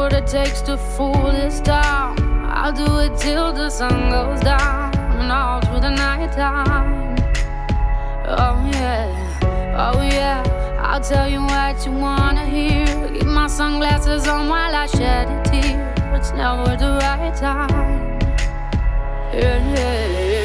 what it takes to fool this town. I'll do it till the sun goes down and all through the night time. Oh yeah, I'll tell you what you wanna hear. Keep my sunglasses on while I shed a tear. It's never the right time. Yeah.